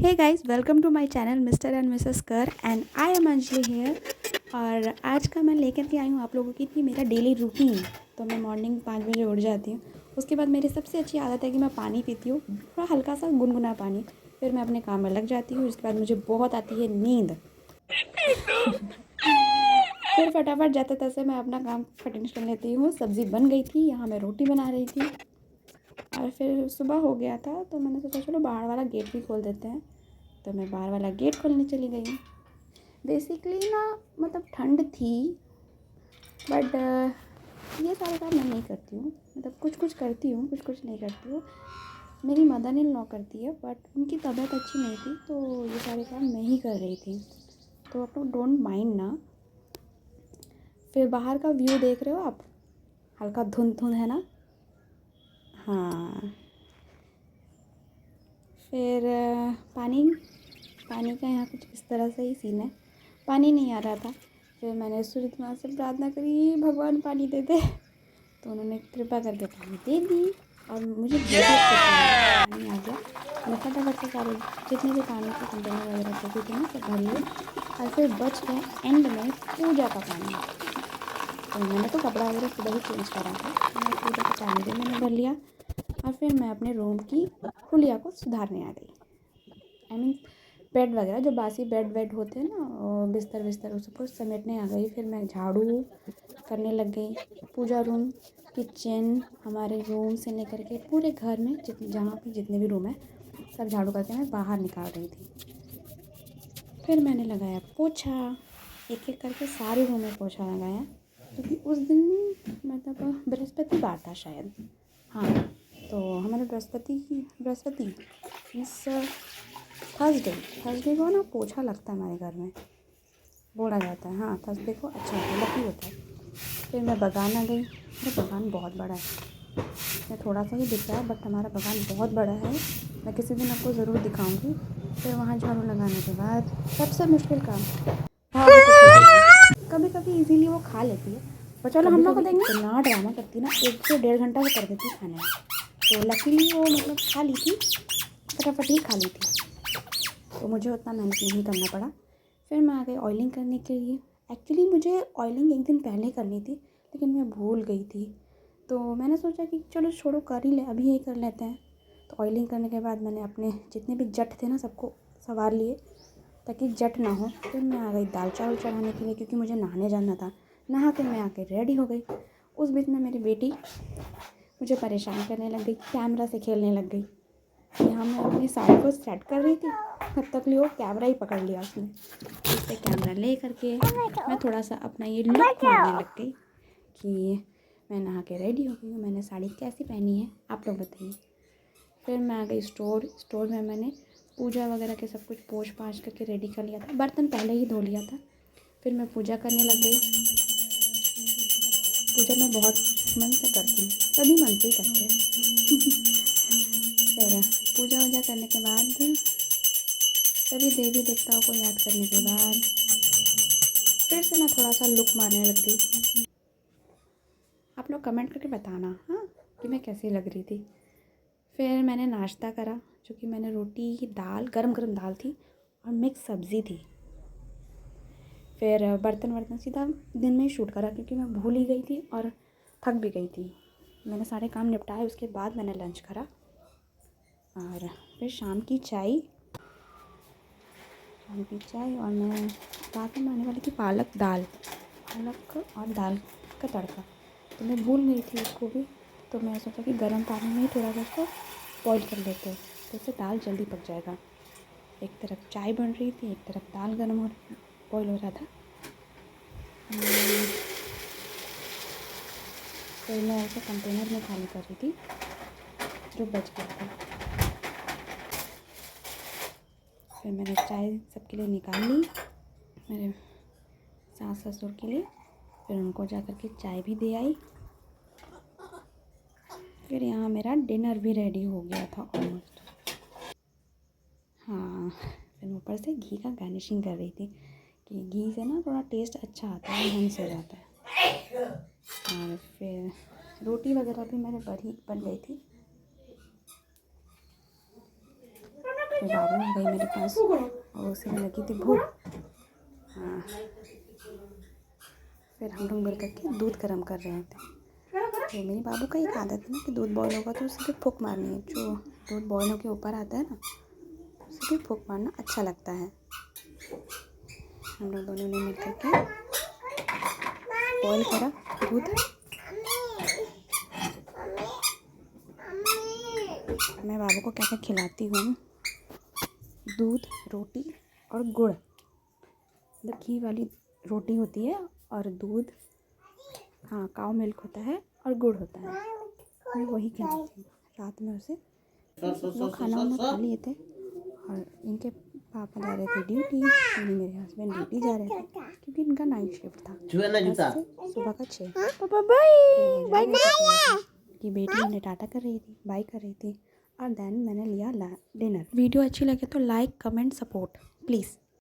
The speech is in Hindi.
Hey guys, welcome to my channel mister and missus कर and I am Anjali here. और आज का मैं लेकर के आई हूँ आप लोगों की कि मेरा डेली रूटीन। तो मैं मॉर्निंग 5 बजे उठ जाती हूँ। उसके बाद मेरी सबसे अच्छी आदत है कि मैं पानी पीती हूँ, थोड़ा हल्का सा गुनगुना पानी। फिर मैं अपने काम में लग जाती हूँ। उसके बाद मुझे बहुत आती है नींद। फिर फटाफट जाते तैसे मैं अपना काम फिनिश कर लेती हूँ। सब्ज़ी बन गई थी, यहाँ मैं रोटी बना रही थी। और फिर सुबह हो गया था तो मैंने सोचा चलो बाहर वाला गेट भी खोल देते हैं। तो मैं बाहर वाला गेट खोलने चली गई। बेसिकली ना, मतलब ठंड थी, बट ये सारे काम मैं नहीं करती हूँ। मतलब कुछ कुछ करती हूँ, कुछ कुछ नहीं करती हूँ। मेरी मदर इन लॉ करती है, बट उनकी तबीयत अच्छी नहीं थी तो ये सारे काम मैं ही कर रही थी। तो आप लोग डोंट माइंड ना। फिर बाहर का व्यू देख रहे हो आप, हल्का धुंध धुंध है ना। हाँ। फिर पानी पानी का यहाँ कुछ इस तरह से ही सीन है। पानी नहीं आ रहा था। फिर मैंने सूर्य माँ से प्रार्थना करी, भगवान पानी दे दे। तो उन्होंने कृपा करके पानी दे दी और मुझे बहुत खुशी हुई, पानी आ गया। मैं फटाफट से सारे जितने भी पानी के कंटेनर वगैरह जो भी थे ना सब भर लिए। और फिर बच गया एंड में पूजा का पानी। तो मैंने तो कपड़ा वगैरह सुबह ही चेंज करा था, तो मैं पूजा का पानी भी मैंने भर लिया। और फिर मैं अपने रूम की हुलिया को सुधारने आ गई। आई मीन बेड वगैरह, जो बासी बेड वेड होते हैं ना, और बिस्तर बिस्तर उस सबको समेटने आ गई। फिर मैं झाड़ू करने लग गई। पूजा रूम, किचन, हमारे रूम से लेकर के पूरे घर में जहाँ पे जितने भी रूम है सब झाड़ू करके मैं बाहर निकाल रही थी। फिर मैंने लगाया पोछा, एक एक करके सारे रूम में पोछा लगाया, क्योंकि उस दिन मतलब बृहस्पतिवार था शायद। हाँ, तो हमारे बृहस्पति मीन्स थर्सडे को ना पोछा लगता है हमारे घर में, बोला जाता है। हाँ, थर्सडे को अच्छा होता है, लकी होता है। फिर मैं बगान आ गई। मेरा बगान बहुत बड़ा है, मैं थोड़ा सा ही दिख रहा है बट हमारा बगान बहुत बड़ा है। मैं किसी दिन आपको ज़रूर दिखाऊंगी। फिर वहाँ झाड़ू लगाने के बाद सबसे मुश्किल काम, भाभी को खिलाना। कभी कभी इजीली वो खा लेती है, पर चलो हम लोग को देंगे। इतना ड्रामा करती है ना, 1 से 1.5 घंटा वो कर देती है खाने में। तो लकीली वो मतलब खा ली थी, फटाफट ही खा ली थी, तो मुझे उतना मेहनत नहीं करना पड़ा। फिर मैं आ गई ऑयलिंग करने के लिए। एक्चुअली मुझे ऑयलिंग एक दिन पहले करनी थी, लेकिन मैं भूल गई थी। तो मैंने सोचा कि चलो छोड़ो, कर ही ले, अभी यही कर लेते हैं। तो ऑयलिंग करने के बाद मैंने अपने जितने भी जट थे ना सबको संवार लिए, ताकि जट ना हो। फिर मैं आ गई दाल चावल चढ़ाने के लिए, क्योंकि मुझे नहाने जाना था। नहा के मैं आके रेडी हो गई। उस बीच में मेरी बेटी मुझे परेशान करने लग गई, कैमरा से खेलने लग गई। यहाँ मैं अपनी साड़ी को सेट कर रही थी, तब तक लियो कैमरा ही पकड़ लिया उसने। उससे कैमरा ले करके मैं थोड़ा सा अपना ये लुक मारने लग गई कि मैं नहा के रेडी हो गई हूँ, मैंने साड़ी कैसी पहनी है आप लोग बताइए। फिर मैं आ गई स्टोर में मैंने पूजा वगैरह के सब कुछ पोंछ पाछ करके रेडी कर लिया था। बर्तन पहले ही धो लिया था। फिर मैं पूजा करने लग गई। पूजा मैं बहुत मन से करती हूँ, सभी मन से ही करते हैं। फिर पूजा वूजा करने के बाद, सभी देवी देवताओं को याद करने के बाद, फिर से मैं थोड़ा सा लुक मारने लग गई। आप लोग कमेंट करके बताना हाँ कि मैं कैसी लग रही थी। फिर मैंने नाश्ता करा, जो कि मैंने रोटी, दाल, गरम गरम दाल थी और मिक्स सब्ज़ी थी। फिर बर्तन वर्तन सीधा दिन में ही शूट करा, क्योंकि मैं भूल ही गई थी और थक भी गई थी। मैंने सारे काम निपटाए, उसके बाद मैंने लंच करा। और फिर शाम की चाय और मैं रात में बनाने वाली थी पालक और दाल का तड़का। तो मैं भूल गई थी उसको भी, तो मैं सोचा कि गर्म पानी में ही थोड़ा सा उसको बॉईल कर लेते हैं, तो इससे दाल जल्दी पक जाएगा। एक तरफ चाय बन रही थी, एक तरफ दाल बॉईल हो रहा था। फिर मैं ऐसे कंटेनर में खाली कर रही थी जो बच गया था। फिर मैंने चाय सबके लिए निकाल ली, मेरे सास ससुर के लिए। फिर उनको जा कर के चाय भी दे आई। फिर यहाँ मेरा डिनर भी रेडी हो गया था ऑलमोस्ट। हाँ, फिर ऊपर से घी का गार्निशिंग कर रही थी कि घी से ना थोड़ा टेस्ट अच्छा आता है, ढंग से जाता है। और फिर रोटी वगैरह भी मेरे बन गई थी। फिर बाबू आ गई मेरे पास और उसे में लगी थी भूख। हाँ, फिर हम लोग मिल करके दूध गर्म कर रहे थे। तो मेरे बाबू का एक आदत है ना कि दूध बॉयल होगा तो उसे भी फूंक मारनी है। जो दूध बॉयल होकर ऊपर आता है ना, उसे भी फूंक मारना अच्छा लगता है। हम लोग दोनों ने मिल करके बॉयल करा दूध। मैं बाबू को क्या क्या खिलाती हूँ, दूध, रोटी और गुड़। मतलब घी वाली रोटी होती है और दूध, हाँ, काऊ मिल्क होता है और गुड़ होता है। मैं वही खिलाती हूँ रात में उसे। वो खाना वाना खा लिए थे और इनके पापा जा रहे थे ड्यूटी, यानी मेरे हस्बैंड ड्यूटी जा रहे थे क्योंकि इनका नाइट शिफ्ट था 10 से सुबह का 6। पापा बाय कि बेटी उन्हें टाटा कर रही थी, बाय कर रही थी। और देन मैंने लिया डिनर। वीडियो अच्छी लगे तो लाइक, कमेंट, सपोर्ट प्लीज़।